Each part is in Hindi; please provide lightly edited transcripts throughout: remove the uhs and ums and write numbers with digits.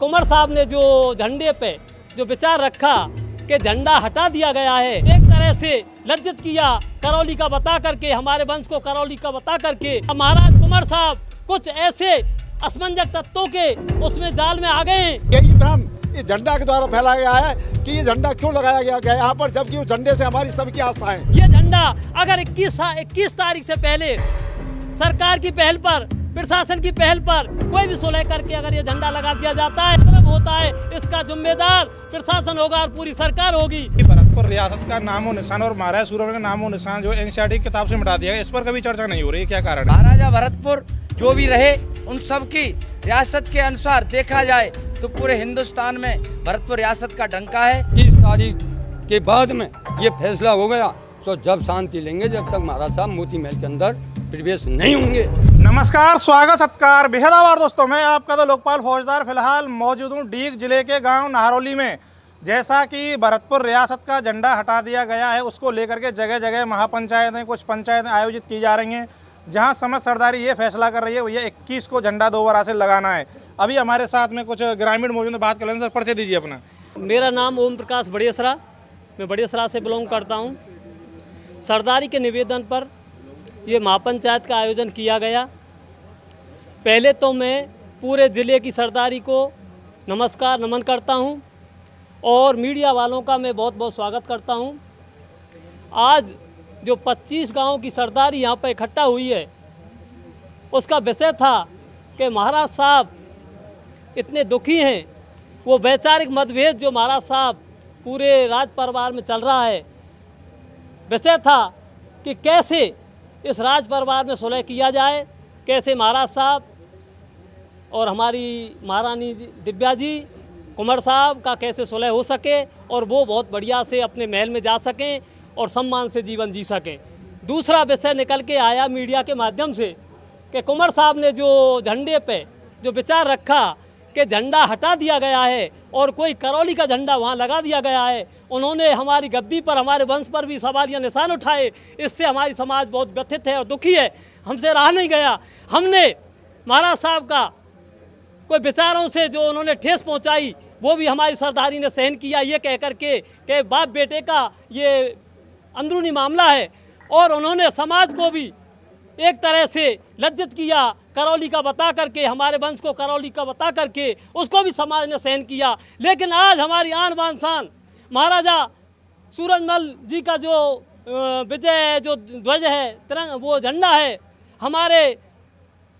कुंवर साहब ने जो झंडे पे जो विचार रखा कि झंडा हटा दिया गया है, एक तरह से लज्जित किया करौली का बता करके, हमारे वंश को करौली का बता करके। महाराज कुंवर साहब कुछ ऐसे असमंजस तत्वों के उसमें जाल में आ गए हैं। यही भ्रम इस झंडा के द्वारा फैलाया गया है कि ये झंडा क्यों लगाया गया यहाँ पर, जबकि उस झंडे से हमारी सबकी आस्था है। ये झंडा अगर 21 तारीख से पहले सरकार की पहल पर, प्रशासन की पहल पर कोई भी सुलह करके अगर ये झंडा लगा दिया जाता है, तब होता है इसका जिम्मेदार प्रशासन होगा और पूरी सरकार होगी। भरतपुर रियासत का नामो निशान और महाराजा सूरजमल का नामो निशान जो एनसीईआरटी की किताब से मिटा दिया गया, इस पर कभी चर्चा नहीं हो रही, क्या कारण है? महाराजा भरतपुर जो भी रहे उन सब की रियासत के अनुसार देखा जाए तो पूरे हिंदुस्तान में भरतपुर रियासत का डंका है। 30 तारीख के बाद में ये फैसला हो गया तो जब शांति लेंगे, जब तक महाराज साहब मोती महल के अंदर प्रवेश नहीं होंगे। नमस्कार, स्वागत सत्कार, बेहद आभार दोस्तों। मैं आपका तो लोकपाल फौजदार फिलहाल मौजूद हूँ डीग जिले के गांव नाहरौली में। जैसा कि भरतपुर रियासत का झंडा हटा दिया गया है, उसको लेकर के जगह जगह महापंचायतें, कुछ पंचायतें आयोजित की जा रही हैं, जहां समझ सरदारी ये फैसला कर रही है भैया 21 को झंडा दोबारा से लगाना है। अभी हमारे साथ में कुछ ग्रामीण मौजूद हैं, बात कर लेंगे। सर परिचय दीजिए अपना। मेरा नाम ओम प्रकाश बड़ियासरा, मैं बड़ियासरा से बिलोंग करता हूँ। सरदारी के निवेदन पर ये महापंचायत का आयोजन किया गया। पहले तो मैं पूरे ज़िले की सरदारी को नमस्कार नमन करता हूँ और मीडिया वालों का मैं बहुत बहुत स्वागत करता हूँ। आज जो 25 गांव की सरदारी यहाँ पर इकट्ठा हुई है, उसका विषय था कि महाराज साहब इतने दुखी हैं। वो वैचारिक मतभेद जो महाराज साहब पूरे राज परिवार में चल रहा है, विषय था कि कैसे इस राज परिवार में सुलह किया जाए, कैसे महाराज साहब और हमारी महारानी दिव्या जी कुंवर साहब का कैसे सुलह हो सके और वो बहुत बढ़िया से अपने महल में जा सकें और सम्मान से जीवन जी सकें। दूसरा विषय निकल के आया मीडिया के माध्यम से कि कुंवर साहब ने जो झंडे पे जो विचार रखा कि झंडा हटा दिया गया है और कोई करौली का झंडा वहाँ लगा दिया गया है। उन्होंने हमारी गद्दी पर, हमारे वंश पर भी सवाल या निशान उठाए। इससे हमारी समाज बहुत व्यथित है और दुखी है। हमसे रहा नहीं गया। हमने महाराज साहब का कोई विचारों से जो उन्होंने ठेस पहुँचाई, वो भी हमारी सरदारी ने सहन किया, ये कह कर के कि बाप बेटे का ये अंदरूनी मामला है। और उन्होंने समाज को भी एक तरह से लज्जित किया करौली का बता करके, हमारे वंश को करौली का बता करके, उसको भी समाज ने सहन किया। लेकिन आज हमारी आन बान शान महाराजा सूरजमल जी का जो विजय जो ध्वज है, तिरंगा, वो झंडा है, हमारे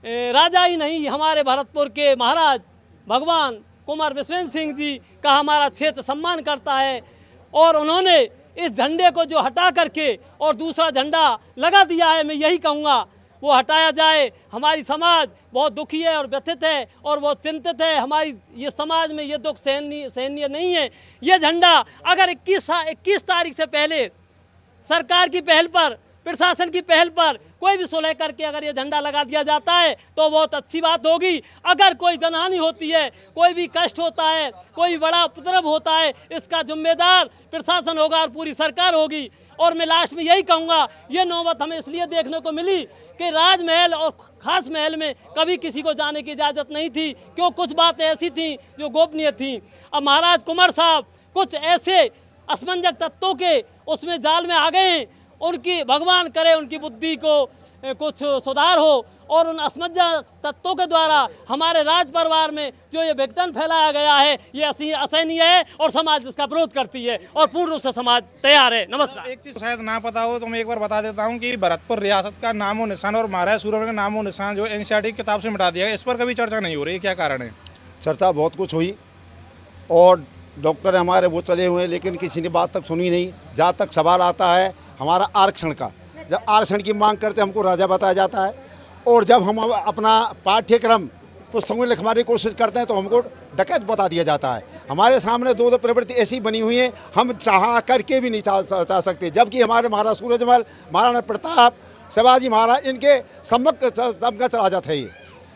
राजा ही नहीं, हमारे भरतपुर के महाराज भगवान कुंवर विश्वेंद्र सिंह जी का हमारा क्षेत्र सम्मान करता है। और उन्होंने इस झंडे को जो हटा करके और दूसरा झंडा लगा दिया है, मैं यही कहूँगा वो हटाया जाए। हमारी समाज बहुत दुखी है और व्यथित है और बहुत चिंतित है। हमारी ये समाज में ये दुख सहनीय नहीं है। ये झंडा अगर 21 तारीख से पहले सरकार की पहल पर, प्रशासन की पहल पर कोई भी सुलह करके अगर ये झंडा लगा दिया जाता है तो बहुत अच्छी बात होगी। अगर कोई जनहानि होती है, कोई भी कष्ट होता है, कोई बड़ा उपद्रव होता है, इसका जिम्मेदार प्रशासन होगा और पूरी सरकार होगी। और मैं लास्ट में यही कहूँगा, ये नौबत हमें इसलिए देखने को मिली कि राजमहल और खास महल में कभी किसी को जाने की इजाज़त नहीं थी, क्यों कुछ बातें ऐसी थीं जो गोपनीय थीं। अब महाराज कुंवर साहब कुछ ऐसे असमंजस तत्वों के उसमें जाल में आ गए हैं। उनकी भगवान करे उनकी बुद्धि को कुछ सुधार हो और उन असमंजस तत्वों के द्वारा हमारे राज परिवार में जो ये विघटन फैलाया गया है, ये असहनीय है और समाज इसका विरोध करती है और पूर्ण रूप से समाज तैयार है। नमस्कार। एक चीज़ शायद ना पता हो तो मैं एक बार बता देता हूँ कि भरतपुर रियासत का नामो निशान और महाराजा सूरजमल का नामो निशान जो एनसीईआरटी की किताब से मिटा दिया गया, इस पर कभी चर्चा नहीं हो रही, क्या कारण है? चर्चा बहुत कुछ हुई और डॉक्टर हमारे वो चले हुए हैं, लेकिन किसी ने बात तक सुनी नहीं। जहाँ तक सवाल आता है हमारा आरक्षण का, जब आरक्षण की मांग करते हमको राजा बताया जाता है और जब हम अपना पाठ्यक्रम पुस्तकों में लिखवाने की कोशिश करते हैं तो हमको डकैत बता दिया जाता है। हमारे सामने दो प्रवृत्ति ऐसी बनी हुई है, हम चाह करके भी नहीं चाह सकते। जबकि हमारे महाराज सूरजमल, महाराणा प्रताप, शिवाजी महाराज, इनके समकक्ष राजा थे।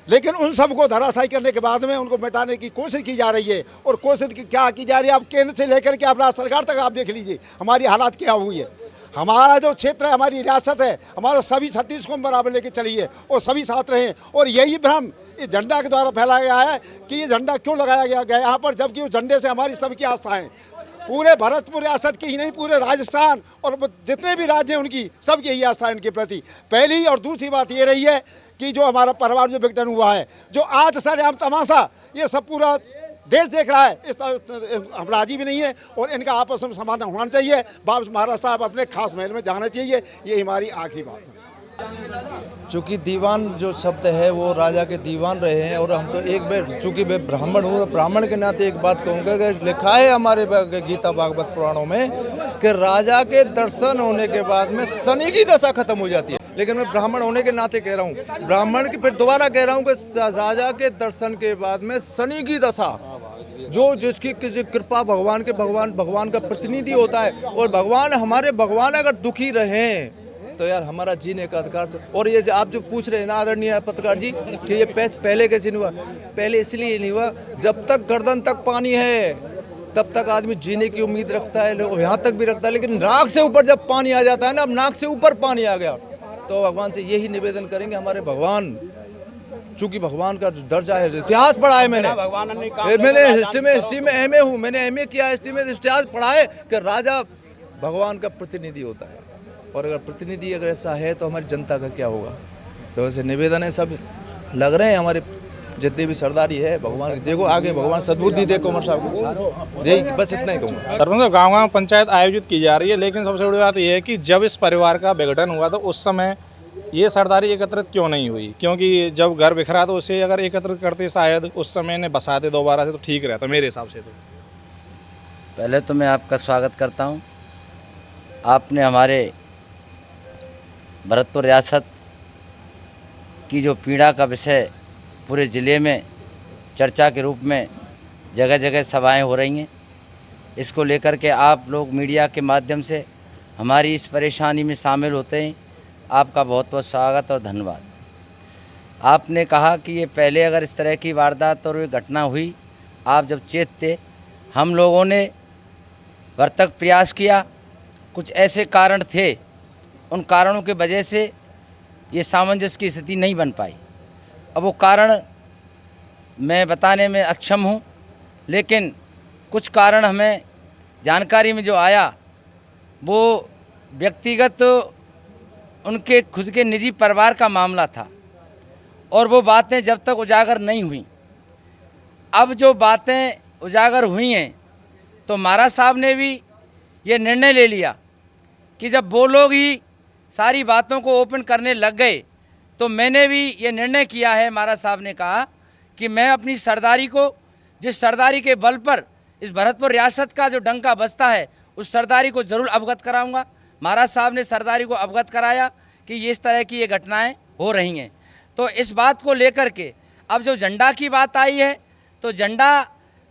लेकिन उन सबको धराशायी करने के बाद में उनको मिटाने की कोशिश की जा रही है। और कोशिश क्या की जा रही है, आप केंद्र से लेकर के आप राज्य सरकार तक आप देख लीजिए हमारी हालात क्या हुई है। हमारा जो क्षेत्र है, हमारी रियासत है, हमारा सभी छत्तीस को हम बराबर लेके चलिए और सभी साथ रहें। और यही भ्रम इस झंडा के द्वारा फैलाया गया है कि ये झंडा क्यों लगाया गया यहाँ पर, जबकि उस झंडे से हमारी सबकी आस्थाएं पूरे भरतपुर रियासत की ही नहीं, पूरे राजस्थान और जितने भी राज्य हैं उनकी सबकी यही आस्था है इनके प्रति। पहली और दूसरी बात ये रही है कि जो हमारा परिवार जो विघटन हुआ है, जो आज सरेआम तमाशा ये सब पूरा देश देख रहा है, इस हम राजी भी नहीं है और इनका आपस में समाधान होना चाहिए। वापस महाराज साहब अपने खास महल में जाना चाहिए, ये हमारी आखिरी बात है। चूँकि दीवान जो शब्द है वो राजा के दीवान रहे हैं, और हम तो एक बार चूँकि मैं ब्राह्मण हूँ, ब्राह्मण के नाते एक बात कहूँगा कि लिखा है हमारे गीता भागवत पुराणों में कि राजा के दर्शन होने के बाद में शनि की दशा खत्म हो जाती है। लेकिन मैं ब्राह्मण होने के नाते कह रहा हूँ, ब्राह्मण की फिर दोबारा कह रहा हूँ कि राजा के दर्शन के बाद में शनि की दशा, जो जिसकी किसी कृपा भगवान का प्रतिनिधि होता है, और भगवान अगर दुखी रहें तो यार हमारा जीने का अधिकार। और ये आप जो पूछ रहे हैं ना आदरणीय पत्रकार जी कि ये पहले कैसे नहीं हुआ, पहले इसलिए नहीं हुआ, जब तक गर्दन तक पानी है तब तक आदमी जीने की उम्मीद रखता है, यहाँ तक भी रखता है। लेकिन नाक से ऊपर जब पानी आ जाता है ना, अब नाक से ऊपर पानी आ गया, तो भगवान से यही निवेदन करेंगे, हमारे भगवान, चूंकि भगवान का दर्जा है, इतिहास पढ़ा है मैंने हिस्ट्री में एमए हूँ, मैंने एमए किया हिस्ट्री में, इतिहास पढ़ा है कि राजा भगवान का प्रतिनिधि होता है, और अगर प्रतिनिधि अगर ऐसा है तो हमारी जनता का क्या होगा। तो ऐसे निवेदन है, सब लग रहे हैं हमारे जितने भी सरदारी है, भगवान देखो आगे, भगवान सद्बुद्धि दे कुंवर साहब को, यही बस इतना ही कहूँगा। गाँव पंचायत आयोजित की जा रही है, लेकिन सबसे बड़ी बात यह है कि जब इस परिवार का विघटन हुआ तो उस समय ये सरदारी एकत्रित क्यों नहीं हुई, क्योंकि जब घर बिखरा तो उसे अगर एकत्रित करते शायद उस समय ने बसाते दोबारा से तो ठीक रहता मेरे हिसाब से। तो पहले तो मैं आपका स्वागत करता हूं। आपने हमारे भरतपुर रियासत की जो पीड़ा का विषय पूरे ज़िले में चर्चा के रूप में जगह जगह सभाएं हो रही हैं, इसको लेकर के आप लोग मीडिया के माध्यम से हमारी इस परेशानी में शामिल होते हैं, आपका बहुत बहुत स्वागत और धन्यवाद। आपने कहा कि ये पहले अगर इस तरह की वारदात और घटना हुई, आप जब चेतते, हम लोगों ने वर्तक प्रयास किया, कुछ ऐसे कारण थे, उन कारणों के वजह से ये सामंजस्य की स्थिति नहीं बन पाई। अब वो कारण मैं बताने में अक्षम हूँ, लेकिन कुछ कारण हमें जानकारी में जो आया वो व्यक्तिगत उनके खुद के निजी परिवार का मामला था, और वो बातें जब तक उजागर नहीं हुई। अब जो बातें उजागर हुई हैं तो महाराज साहब ने भी ये निर्णय ले लिया कि जब वो लोग ही सारी बातों को ओपन करने लग गए तो मैंने भी ये निर्णय किया है। महाराज साहब ने कहा कि मैं अपनी सरदारी को, जिस सरदारी के बल पर इस भरतपुर रियासत का जो डंका बजता है, उस सरदारी को ज़रूर अवगत कराऊंगा। महाराज साहब ने सरदारी को अवगत कराया कि ये इस तरह की ये घटनाएं हो रही हैं। तो इस बात को लेकर के अब जो झंडा की बात आई है, तो झंडा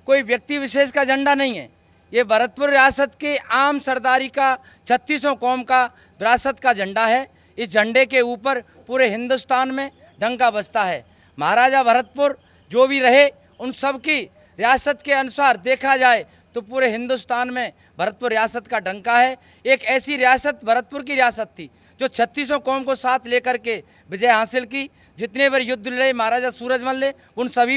कोई व्यक्ति विशेष का झंडा नहीं है, ये भरतपुर रियासत के आम सरदारी का 36 कौम का विरासत का झंडा है। इस झंडे के ऊपर पूरे हिंदुस्तान में डंका बजता है। महाराजा भरतपुर जो भी रहे, उन सब की रियासत के अनुसार देखा जाए तो पूरे हिंदुस्तान में भरतपुर रियासत का डंका है। एक ऐसी रियासत भरतपुर की रियासत थी जो 36 कौम को साथ लेकर के विजय हासिल की। जितने बार युद्ध लड़े महाराजा सूरजमल ने, उन सभी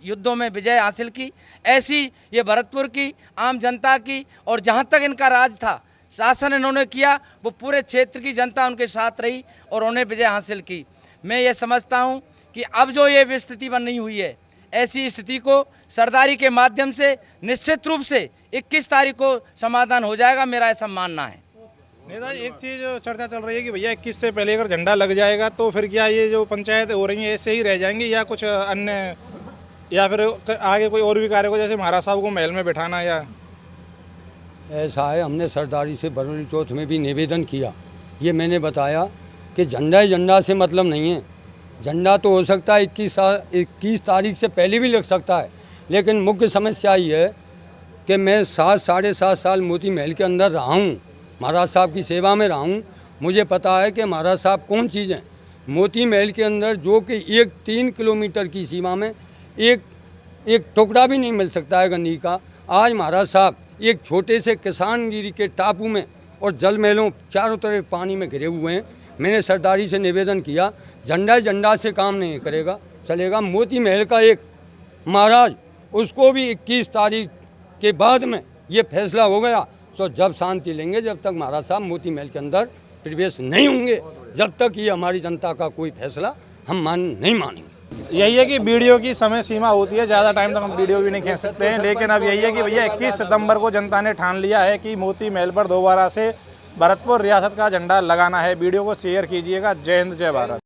युद्धों में विजय हासिल की। ऐसी ये भरतपुर की आम जनता की, और जहाँ तक इनका राज था, शासन इन्होंने किया, वो पूरे क्षेत्र की जनता उनके साथ रही और उन्हें विजय हासिल की। मैं ये समझता हूँ कि अब जो ये स्थिति बनी हुई है, ऐसी स्थिति को सरदारी के माध्यम से निश्चित रूप से 21 तारीख को समाधान हो जाएगा, मेरा ऐसा मानना है। नेता, एक चीज़ चर्चा चल रही है कि भैया 21 से पहले अगर झंडा लग जाएगा तो फिर क्या ये जो पंचायत हो रही है ऐसे ही रह जाएंगी, या कुछ अन्य, या फिर आगे कोई और भी कार्य को, जैसे महाराज साहब को महल में बैठाना? या ऐसा है, हमने सरदारी से बरौली चौथ में भी निवेदन किया। ये मैंने बताया कि झंडा से मतलब नहीं है। झंडा तो हो सकता है 21 तारीख से पहले भी लग सकता है, लेकिन मुख्य समस्या ये है कि मैं 7-7.5 साल मोती महल के अंदर रहा हूँ, महाराज साहब की सेवा में रहा हूँ। मुझे पता है कि महाराज साहब कौन चीज़ हैं। मोती महल के अंदर जो कि 3 किलोमीटर की सीमा में एक टुकड़ा भी नहीं मिल सकता है गंदगी का। आज महाराज साहब एक छोटे से किसानगिरी के टापू में और जल महलों चारों तरफ पानी में घिरे हुए हैं। मैंने सरदारी से निवेदन किया, झंडा से काम नहीं करेगा चलेगा। मोती महल का एक महाराज, उसको भी 21 तारीख के बाद में ये फैसला हो गया, तो जब शांति लेंगे, जब तक महाराज साहब मोती महल के अंदर प्रवेश नहीं होंगे, जब तक ये हमारी जनता का कोई फैसला हम नहीं मानेंगे। यही है कि वीडियो की समय सीमा होती है, ज़्यादा टाइम तक हम वीडियो भी नहीं खींच सकते हैं, लेकिन अब यही है कि भैया 21 सितंबर को जनता ने ठान लिया है कि मोती महल पर दोबारा से भरतपुर रियासत का झंडा लगाना है। वीडियो को शेयर कीजिएगा। जय हिंद, जय भारत।